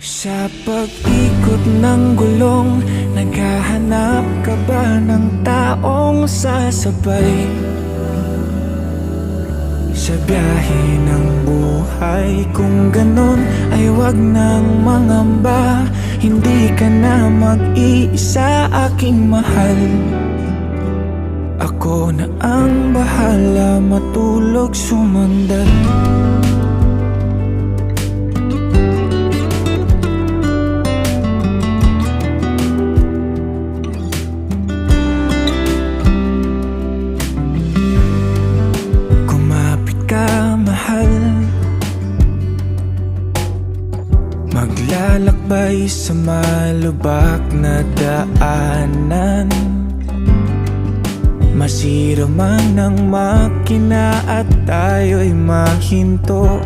Sa pag-ikot ng gulong, naghahanap ka ba ng taong sasabay? Sa biyahe ng buhay, kung ganon ay wag nang mangamba. Hindi ka na mag-iisa, aking mahal. Ako na ang bahala, matulog, sumandal. Maglalakbay sa malubak na daanan, masira man ang makina at tayo'y mahinto.